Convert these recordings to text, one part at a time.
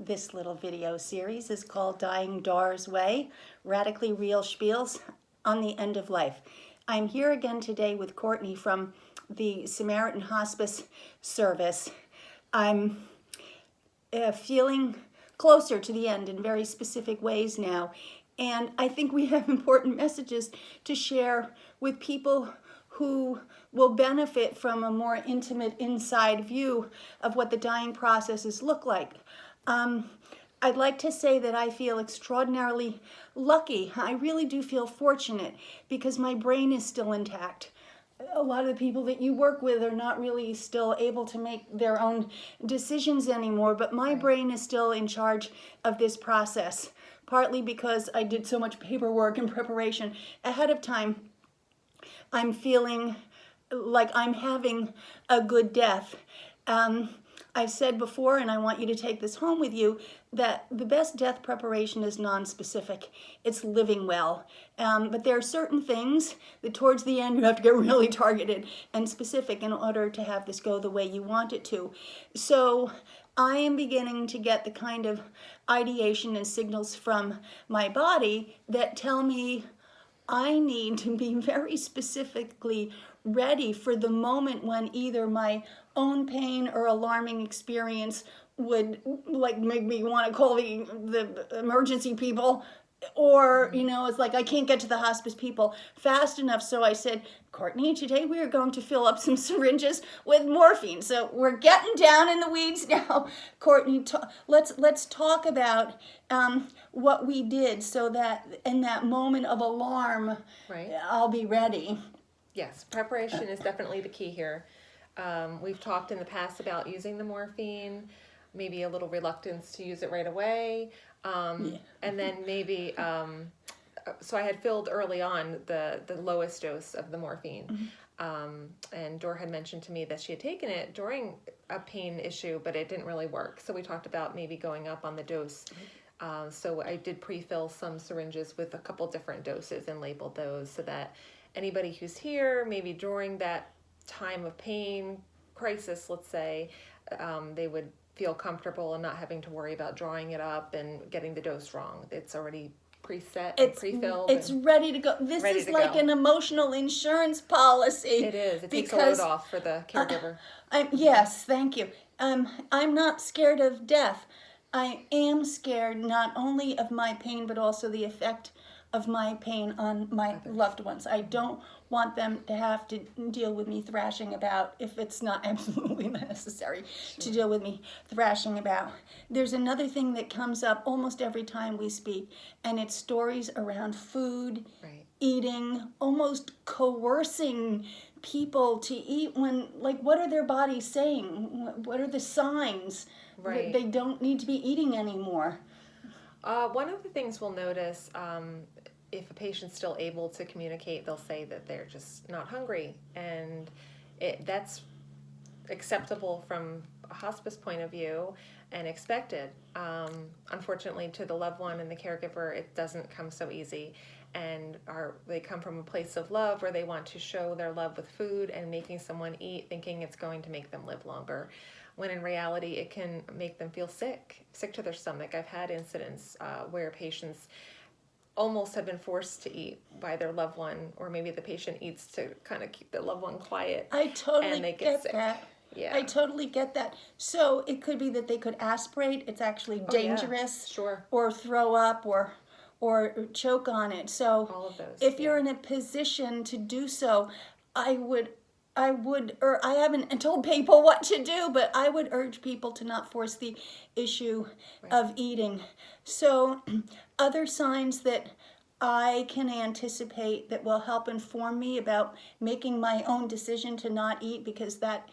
This little video series is called Dying Dar's Way, Radically Real Spiels on the End of Life. I'm here again today with Courtney from the Samaritan Hospice service. I'm feeling closer to the end in very specific ways now, and I think we have important messages to share with people who will benefit from a more intimate inside view of what the dying processes look like. I'd like to say that I feel extraordinarily lucky. I really do feel fortunate because my brain is still intact. A lot of the people that you work with are not really still able to make their own decisions anymore, but my brain is still in charge of this process, partly because I did so much paperwork and preparation ahead of time. I'm feeling like I'm having a good death. I've said before, and I want you to take this home with you, that the best death preparation is non-specific. It's living well. But there are certain things that towards the end you have to get really targeted and specific in order to have this go the way you want it to. So I am beginning to get the kind of ideation and signals from my body that tell me I need to be very specifically ready for the moment when either my own pain or alarming experience would make me want to call the emergency people, or it's like I can't get to the hospice people fast enough. So I said, Courtney, today we are going to fill up some syringes with morphine. So we're getting down in the weeds now. Courtney, let's talk about what we did so that in that moment of alarm, I'll be ready. Yes, preparation is definitely the key here. We've talked in the past about using the morphine, maybe a little reluctance to use it right away. And then maybe, so I had filled early on the lowest dose of the morphine. And Dor had mentioned to me that she had taken it during a pain issue, but it didn't really work. So we talked about maybe going up on the dose. So I did pre-fill some syringes with a couple different doses and labeled those so that anybody who's here, maybe during that time of pain, crisis, let's say, they would feel comfortable and not having to worry about drawing it up and getting the dose wrong. It's already preset and pre-filled. It's ready to go. This is like an emotional insurance policy. It is. It takes a load off for the caregiver. Yes, thank you. I'm not scared of death. I am scared not only of my pain, but also the effect of my pain on my loved ones. I don't want them to have to deal with me thrashing about if it's not absolutely necessary to deal with me thrashing about. There's another thing that comes up almost every time we speak, and it's stories around food, eating, almost coercing people to eat when, what are their bodies saying? What are the signs that they don't need to be eating anymore? One of the things we'll notice, if a patient's still able to communicate, they'll say that they're just not hungry, and that's acceptable from a hospice point of view and expected. Unfortunately, to the loved one and the caregiver, it doesn't come so easy, and they come from a place of love where they want to show their love with food and making someone eat, thinking it's going to make them live longer, when in reality it can make them feel sick to their stomach. I've had incidents where patients almost have been forced to eat by their loved one, or maybe the patient eats to kind of keep the loved one quiet. I totally get that. Yeah. I totally get that. So it could be that they could aspirate. It's actually dangerous. Sure. Or throw up or choke on it. So all of those, if you're in a position to do so, I haven't told people what to do, but I would urge people to not force the issue of eating. So other signs that I can anticipate that will help inform me about making my own decision to not eat, because that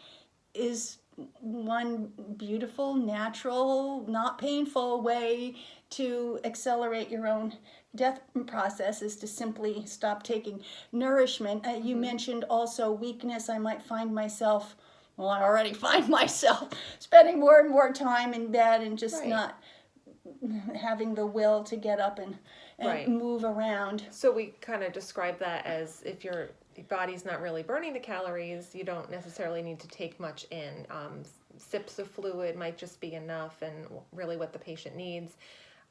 is one beautiful, natural, not painful way to accelerate your own death process, is to simply stop taking nourishment. You mentioned also weakness. I might find myself, I already find myself spending more and more time in bed and just not having the will to get up and move around. So we kind of describe that as if your body's not really burning the calories, you don't necessarily need to take much in. sips of fluid might just be enough, and really what the patient needs.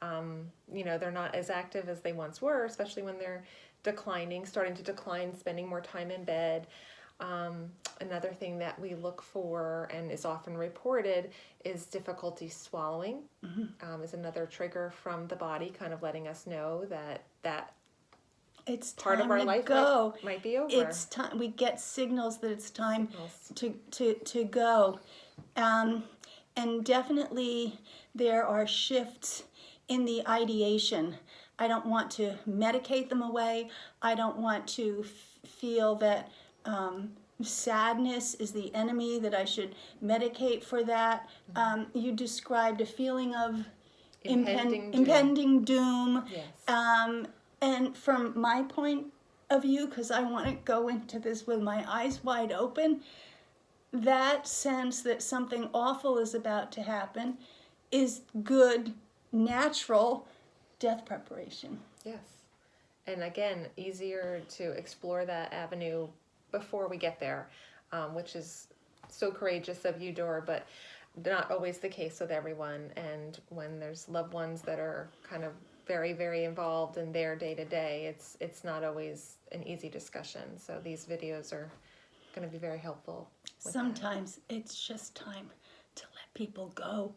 They're not as active as they once were, especially when they're starting to decline, spending more time in bed. Another thing that we look for and is often reported is difficulty swallowing. Is another trigger from the body, kind of letting us know that it's part time of our to life go. might be over. It's time. We get signals that it's time to go, and definitely there are shifts in the ideation. I don't want to medicate them away. I don't want to feel that sadness is the enemy, that I should medicate for that. You described a feeling of impending doom. Yes. And from my point of view, because I want to go into this with my eyes wide open, that sense that something awful is about to happen is good, natural death preparation. Yes. And again, easier to explore that avenue before we get there, which is so courageous of you, Dor, but not always the case with everyone. And when there's loved ones that are kind of very, very involved in their day-to-day, it's not always an easy discussion. So these videos are going to be very helpful with Sometimes it's just time to let people go.